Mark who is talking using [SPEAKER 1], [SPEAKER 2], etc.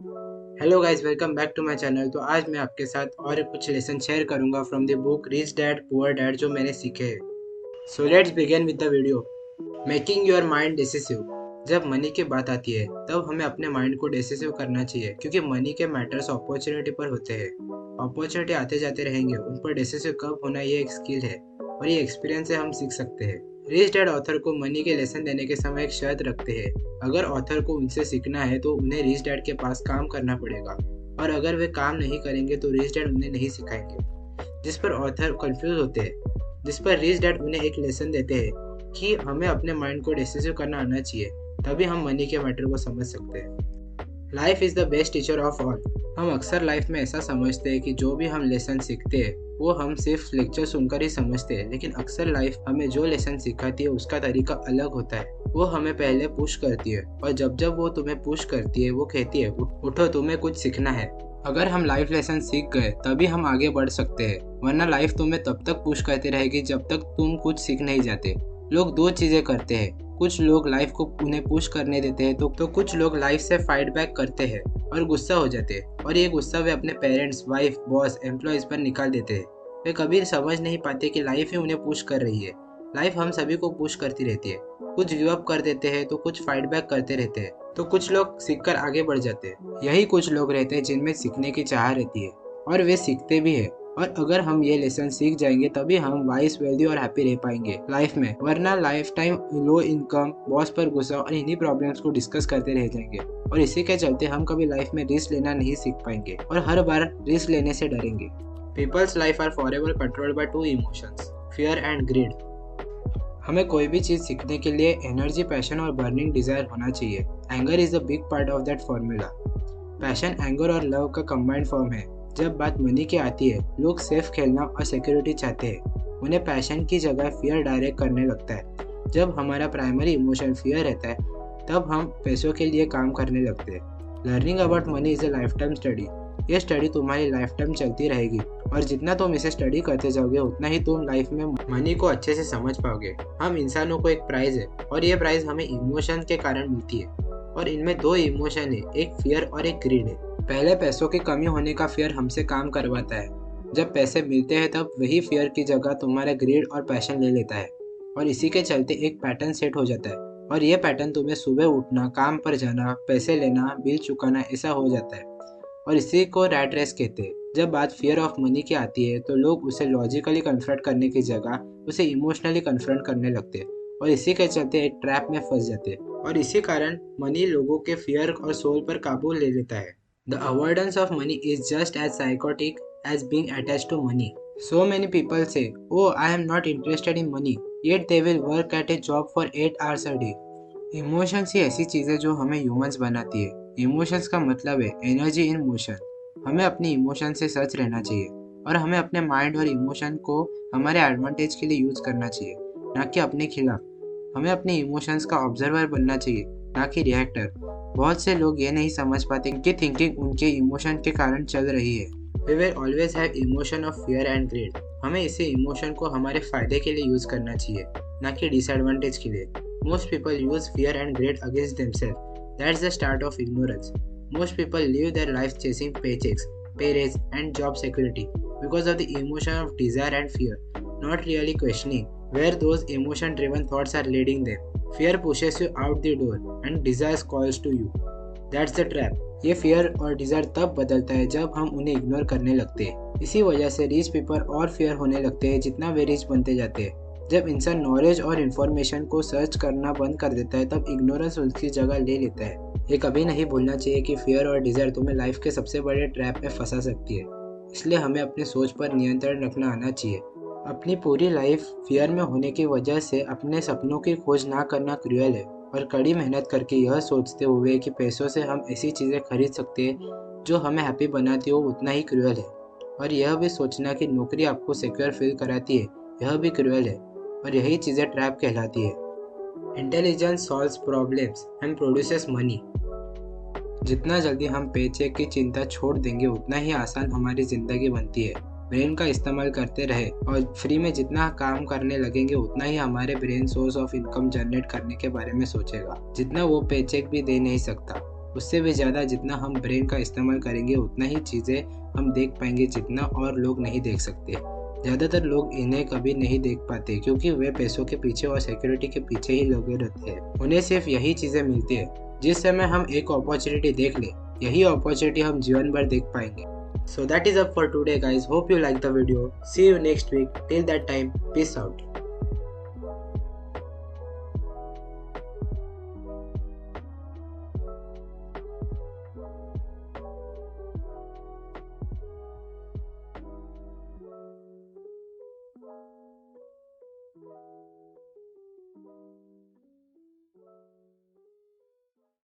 [SPEAKER 1] Hello guys, welcome back to my channel. तो आज मैं आपके साथ और कुछ लेसन शेयर करूंगा from the book Rich Dad Poor Dad जो मैंने सीखे हैं। So let's begin with the video. Making your mind decisive. जब मनी की बात आती है तब हमें अपने माइंड को डिसिसिव करना चाहिए, क्योंकि मनी के मैटर्स अपॉर्चुनिटी पर होते हैं। अपॉर्चुनिटी आते जाते रहेंगे, उन पर डिसिसिव कब होना ये एक स्किल है और ये एक्सपीरियंस से हम सीख सकते हैं। रिच डैड ऑथर को मनी के लेसन देने के समय एक शर्त रखते हैं। अगर ऑथर को उनसे सीखना है तो उन्हें रिच डैड के पास काम करना पड़ेगा, और अगर वे काम नहीं करेंगे तो रिच डैड उन्हें नहीं सिखाएंगे। जिस पर ऑथर कंफ्यूज होते हैं, जिस पर रिच डैड उन्हें एक लेसन देते हैं कि हमें अपने माइंड को डिसिसिव करना आना चाहिए, तभी हम मनी के मैटर को समझ सकते हैं। Life is the best teacher of all. हम अक्सर लाइफ में ऐसा समझते हैं कि जो भी हम लेसन सीखते हैं वो हम सिर्फ लेक्चर सुनकर ही समझते हैं, लेकिन अक्सर लाइफ हमें जो लेसन सिखाती है उसका तरीका अलग होता है। वो हमें पहले पुश करती है, और जब जब वो तुम्हें पुश करती है वो कहती है उठो, तुम्हें कुछ सीखना है। अगर हम लाइफ लेसन सीख गए तभी हम आगे बढ़ सकते हैं, वरना लाइफ तुम्हें तब तक पुश करती रहेगी जब तक तुम कुछ सीख नहीं जाते। लोग दो चीज़ें करते हैं, कुछ लोग लाइफ को उन्हें पुश करने देते हैं तो कुछ लोग लाइफ से फाइट बैक करते हैं और गुस्सा हो जाते हैं, और ये गुस्सा वे अपने पेरेंट्स, वाइफ, बॉस, एम्प्लॉयज़ पर निकाल देते हैं। वे कभी समझ नहीं पाते कि लाइफ ही उन्हें पुश कर रही है। लाइफ हम सभी को पुश करती रहती है। कुछ गिव अप कर देते हैं तो कुछ फाइट बैक करते रहते हैं, तो कुछ लोग सीखकर आगे बढ़ जाते हैं। यही कुछ लोग रहते हैं जिनमें सीखने की चाह रहती है और वे सीखते भी है। और अगर हम ये लेसन सीख जाएंगे तभी हम वाइस, वेल्दी और हैप्पी रह पाएंगे लाइफ में, वरना life time low income, boss पर गुस्सा और इन्हीं प्रॉब्लम्स को डिस्कस करते रह जाएंगे। और इसी के चलते हम कभी लाइफ में रिस्क लेना नहीं सीख पाएंगे और हर बार रिस्क लेने से डरेंगे। People's life are forever controlled by two emotions, fear and greed. हमें कोई भी चीज़ सीखने के लिए एनर्जी, पैशन और बर्निंग डिजायर होना चाहिए। Anger is a big part of that formula. Passion, anger और लव का कंबाइंड फॉर्म है। जब बात मनी की आती है, लोग सेफ खेलना और सिक्योरिटी चाहते हैं। उन्हें पैशन की जगह फियर डायरेक्ट करने लगता है। जब हमारा प्राइमरी इमोशन फियर रहता है तब हम पैसों के लिए काम करने लगते हैं। Learning about money is a life time study. ये स्टडी तुम्हारी लाइफ टाइम चलती रहेगी, और जितना तुम इसे स्टडी करते जाओगे उतना ही तुम लाइफ में मनी को अच्छे से समझ पाओगे। हम इंसानों को एक प्राइज़ है, और ये प्राइज़ हमें इमोशन के कारण मिलती है, और इनमें दो इमोशन है, एक फियर और एक ग्रीड है। पहले पैसों की कमी होने का फियर हमसे काम करवाता है। जब पैसे मिलते हैं तब वही फियर की जगह तुम्हारा ग्रीड और पैशन ले लेता है, और इसी के चलते एक पैटर्न सेट हो जाता है। और ये पैटर्न तुम्हें सुबह उठना, काम पर जाना, पैसे लेना, बिल चुकाना, ऐसा हो जाता है, और इसी को रैट रेस कहते हैं। जब बात फियर ऑफ मनी की आती है तो लोग उसे लॉजिकली कन्फ्रंट करने की जगह उसे इमोशनली कन्फ्रंट करने लगते हैं, और इसी के चलते एक ट्रैप में फंस जाते हैं, और इसी कारण मनी लोगों के फियर और सोल पर काबू ले लेता है। The avoidance of money is just as psychotic as being attached to money. So many people say, "Oh, I am not interested in money," yet they will work at a job for 8 hours a day. Emotions ही ऐसी चीज़ है जो हमें humans बनाती है। Emotions का मतलब है energy in motion. हमें अपनी इमोशन से सच रहना चाहिए, और हमें अपने माइंड और इमोशन को हमारे एडवांटेज के लिए यूज़ करना चाहिए, ना कि अपने खिलाफ। हमें अपने इमोशंस का ऑब्जर्वर बनना चाहिए, ना कि रिएक्टर। बहुत से लोग ये नहीं समझ पाते कि थिंकिंग उनके इमोशन के कारण चल रही है। We will always have emotion of fear and greed. हमें इसे इमोशन को हमारे फायदे के लिए यूज़ करना चाहिए, ना कि डिसएडवांटेज के लिए। Most people use fear and greed against themselves. That's the start of ignorance. Most people live their life chasing paychecks, pay raise, and job security because of the emotion of desire and fear, not really questioning where those emotion-driven thoughts are leading them. Fear pushes you out the door, and desire calls to you. That's the trap. ये fear और desire तब बदलता है जब हम उन्हें ignore करने लगते हैं। इसी वजह से रिच पीपल और फियर होने लगते हैं जितना वे रिच बनते जाते हैं। जब इंसान नॉलेज और इन्फॉर्मेशन को सर्च करना बंद कर देता है तब इग्नोरेंस उसकी जगह ले लेता है। ये कभी नहीं भूलना चाहिए कि फियर और डिज़ायर तुम्हें लाइफ के सबसे बड़े ट्रैप में फंसा सकती है। इसलिए हमें अपनी सोच पर नियंत्रण रखना आना चाहिए। अपनी पूरी लाइफ फियर में होने की वजह से अपने सपनों की खोज ना करना क्रूएल है, और कड़ी मेहनत करके यह सोचते हुए कि पैसों से हम ऐसी चीज़ें खरीद सकते हैं जो हमें हैप्पी बनाती हो, उतना ही क्रूएल है। और यह भी सोचना कि नौकरी आपको सिक्योर फील कराती है, यह भी क्रूएल है, और यही चीज़ें ट्रैप कहलाती है। Intelligence solves problems and produces money. जितना जल्दी हम पेचेक की चिंता छोड़ देंगे उतना ही आसान हमारी ज़िंदगी बनती है। ब्रेन का इस्तेमाल करते रहे और फ्री में जितना काम करने लगेंगे उतना ही हमारे brain source of income generate करने के बारे में सोचेगा, जितना वो पेचेक भी दे नहीं सकता। उससे भी ज़्यादा जितना हम ब्रेन का इस्तेमाल करेंगे उतना ही चीज़ें हम देख पाएंगे जितना और लोग नहीं देख सकते। ज़्यादातर लोग इन्हें कभी नहीं देख पाते क्योंकि वे पैसों के पीछे और सिक्योरिटी के पीछे ही लगे रहते हैं। उन्हें सिर्फ यही चीज़ें मिलती है। जिस समय हम एक अपॉर्चुनिटी देख ले, यही अपॉर्चुनिटी हम जीवन भर देख पाएंगे। So that is up for today guys. Hope you like the video. See you next week. Till that time, peace out.